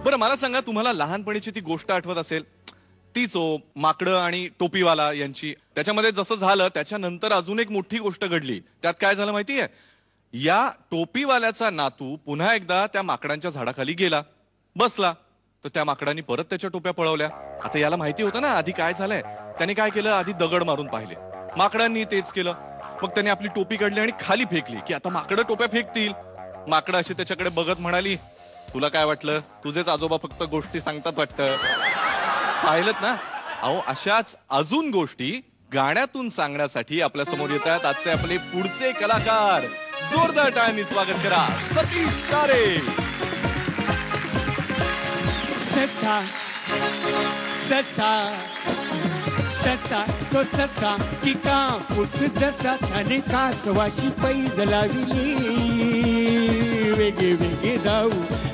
बरं मला सांगा, तुम्हाला लहानपणीची ती गोष्ट आठवत असेल तीच हो, माकडं आणि टोपीवाला यांची. त्याच्यामध्ये जसं झालं त्याच्यानंतर अजून एक मोठी गोष्ट घडली. त्यात काय झालं माहितीये, या टोपीवाल्याचा नातू पुन्हा एकदा त्या माकडांच्या झाडाखाली गेला, बसला. तर त्या माकडांनी परत त्याच्या टोप्या पळवल्या. आता याला माहिती होतं ना आधी काय झालंय. त्याने काय केलं, आधी दगड मारून पाहिले. माकडांनी तेच केलं. मग त्याने आपली टोपी काढली आणि खाली फेकली की आता माकडं टोप्या फेकतील. माकडं अशी त्याच्याकडे बघत म्हणाली, तुला काय वाटलं, तुझेच आजोबा फक्त गोष्टी सांगतात वाटतं. पाहिलत ना. अहो, अशाच अजून गोष्टी गाण्यातून सांगण्यासाठी आपल्या समोर येत आहेत आजचे आपले पुढचे कलाकार. जोरदार टाळ्यांनी स्वागत करा, सतीश तारे. ससा ससा ससा तो ससा की कापूस जसा त्याने कासवाची पैज लाविली. वेगे वेगे जाऊ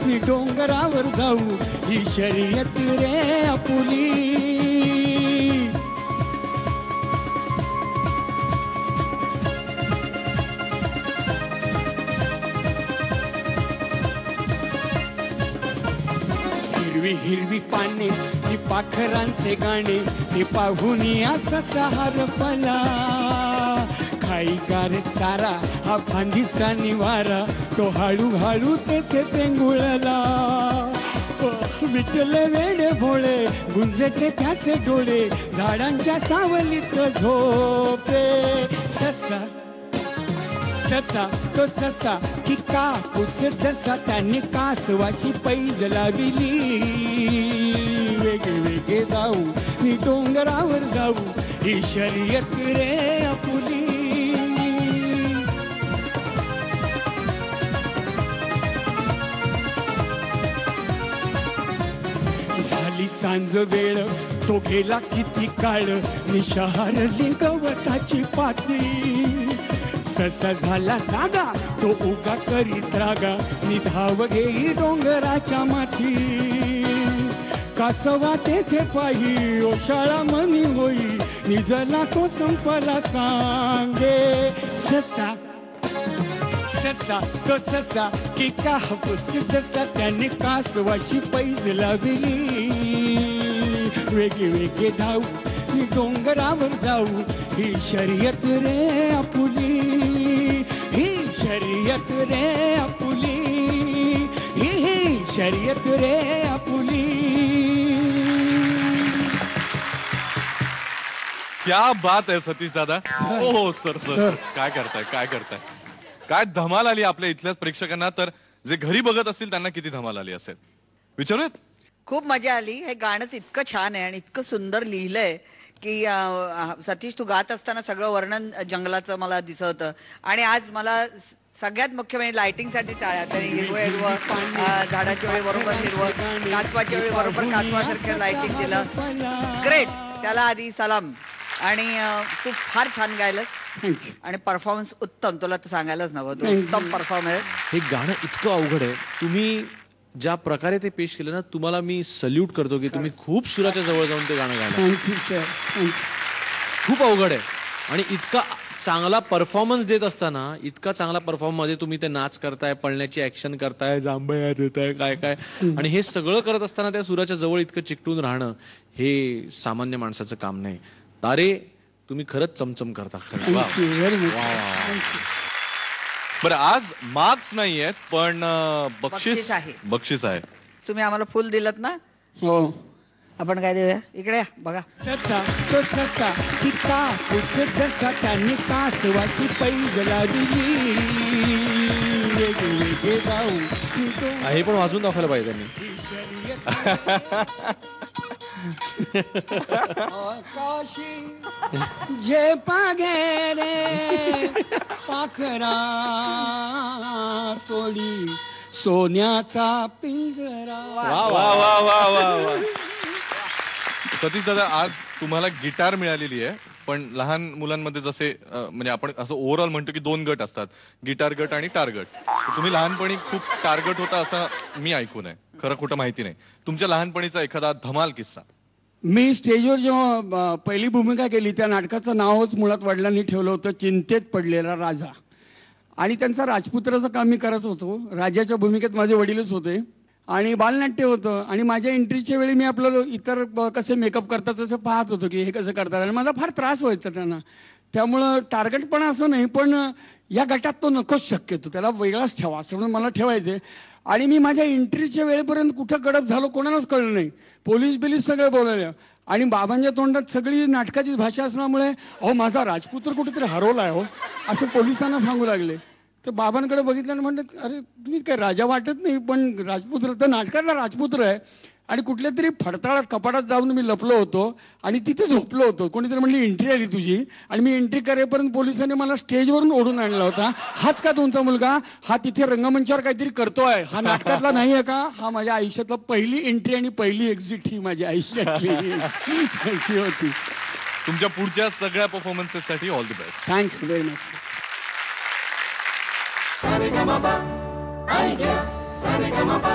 नि डोंगरावर जाऊ ही शर्यत रे आपुली. हिरवी हिरवी पाने नि पाखरांचे गाणे नि पाहून असा सहार फला. खाई गार चारा हा फांदीचा निवारा तो हळूहळू तेथे पेंगुळला. विठले वेडे भोळे गुंजेचे त्याचे डोळे झाडांच्या सावलीत झोपे. ससा ससा तो ससा की कापूस जसा त्याने कासवाची पैज लाविली. वेगे वेगे जाऊ नि डोंगरावर जाऊ ही शर्यत रे आपुली. झाली सांज वेळ तो गेला किती काळ निशहारली गवताची पाती. ससा झाला जागा तो उगा करीत रागा निधाव घेई डोंगराच्या माथी. कासवा तेथे पाही ओशाळा मनी होई निजला तो संपला सांगे. ससा ससा तो ससा की कापूस जसा त्याने कासवाची पैज लाविली. वेगे वेगे धाऊ नि डोंगरावर जाऊ ही शर्यत रे आपुली. ही शर्यत रे आपुली. ही शर्यत रे आपुली. क्या बात आहे सतीश दादा. हो सर सर काय करताय, काय करताय. काय धमाल आली आपल्या इथल्याच प्रेक्षकांना. तर जे घरी बघत असतील त्यांना किती धमाल आली असेल विचारूयात. खूप मजा आली. हे गाणंच इतकं छान आहे आणि इतकं सुंदर लिहिलंय की सतीश तू गात असताना सगळं वर्णन जंगलाचं मला दिसत होतं. आणि आज मला सगळ्यात मुख्य म्हणजे लाइटिंगसाठी टाळ्या. त्याने हिरवं हिरवं झाडाच्या वेळी बरोबर हिरवं, कासवाच्या वेळी बरोबर कासवासारखं लाइटिंग दिलं. ग्रेट. त्याला आधी सलाम. आणि तू फार छान गायलंस आणि परफॉर्मन्स उत्तम. तुला तर सांगायलाच नव्हतं, तू उत्तम परफॉर्मर. हे गाणं इतकं अवघड आहे. तुम्ही ज्या प्रकारे ते पेश केलं ना, तुम्हाला मी सल्यूट करतो की तुम्ही खूप सुराच्या जवळ जाऊन ते गाणं गायलं. Thank you sir. खूप अवघड आहे. आणि इतका चांगला परफॉर्मन्स देत असताना, इतका चांगला परफॉर्म मध्ये तुम्ही ते नाच करताय, पळण्याची ऍक्शन करताय, जांभया देताय, काय काय, आणि हे सगळं करत असताना त्या सुराच्या जवळ इतकं चिकटून राहणं हे सामान्य माणसाचं काम नाही. तारे, तुम्ही खरंच चमचम करता. बरं, आज मार्क्स नाही आहेत पण बक्षीस आहे. बक्षीस आहे. तुम्ही आम्हाला फुल दिलत ना. हो. आपण काय देऊया, इकडे या, बघा. ससा तो ससा की कापूस जसा त्याने कासवाची पैज लाविली. वेगे वेगे जाऊ हे पण वाजून दाखवायला पाहिजे त्यांनी. आकाशी जे पागे रे पाखरा सोडी सोन्याचा पिंजरा. वा वा वा वा वा. सतीश दादा, आज तुम्हाला गिटार मिळालेली आहे. पण लहान मुलांमध्ये जसे म्हणजे आपण असं ओव्हरऑल म्हणतो की 2 गट असतात, गिटार गट आणि टार गट. तुम्ही लहानपणी खूप टारगट होता असं मी ऐकून आहे. खरं खोटं माहिती नाही. तुमच्या लहानपणीचा एखादा धमाल किस्सा. मी स्टेजवर जेव्हा पहिली भूमिका केली त्या नाटकाचं नावच मुळात वडिलांनी ठेवलं होतं चिंतेत पडलेला राजा. आणि त्यांचा राजपुत्राचं काम मी करत होतो. राजाच्या भूमिकेत माझे वडीलच होते आणि बालनाट्य होतं. आणि माझ्या एंट्रीच्या वेळी मी आपलं इतर कसे मेकअप करतात तसं पाहत होतो की हे कसं करतात, आणि माझा फार त्रास व्हायचा त्यांना. त्यामुळं टार्गेट पण असं नाही, पण या गटात तो नकोच शक्यतो, त्याला वेगळाच ठेवा असं म्हणून मला ठेवायचे. आणि मी माझ्या एंट्रीच्या वेळेपर्यंत कुठं गडप झालो कोणालाच कळलं नाही. पोलीस बिलीस सगळे बोलायला, आणि बाबांच्या तोंडात सगळी नाटकाची भाषा असल्यामुळे अहो माझा राजपुत्र कुठेतरी हरवला आहे हो असं पोलिसांना सांगू लागले. तर बाबांकडे बघितलं आणि म्हणतात अरे तुम्ही काय राजा वाटत नाही, पण राजपुत्र तर नाटकातला राजपुत्र आहे. आणि कुठल्या तरी फडताळात कपाटात जाऊन मी लपलो होतो आणि तिथे झोपलो होतो. कोणीतरी म्हणली एंट्री आली तुझी, आणि मी एंट्री करेपर्यंत पोलिसांनी मला स्टेजवरून ओढून आणला होता. हाच का तुमचा मुलगा, हा तिथे रंगमंचावर काहीतरी करतोय, हा नाटकातला नाही आहे का? हा माझ्या आयुष्यातला पहिली एंट्री आणि पहिली एक्झिट ही माझ्या आयुष्यातली अशी होती. तुमच्या पुढच्या सगळ्या परफॉर्मन्सेससाठी all the best. Thank you very much. Sa re ga ma pa, I get. Sa re ga ma pa,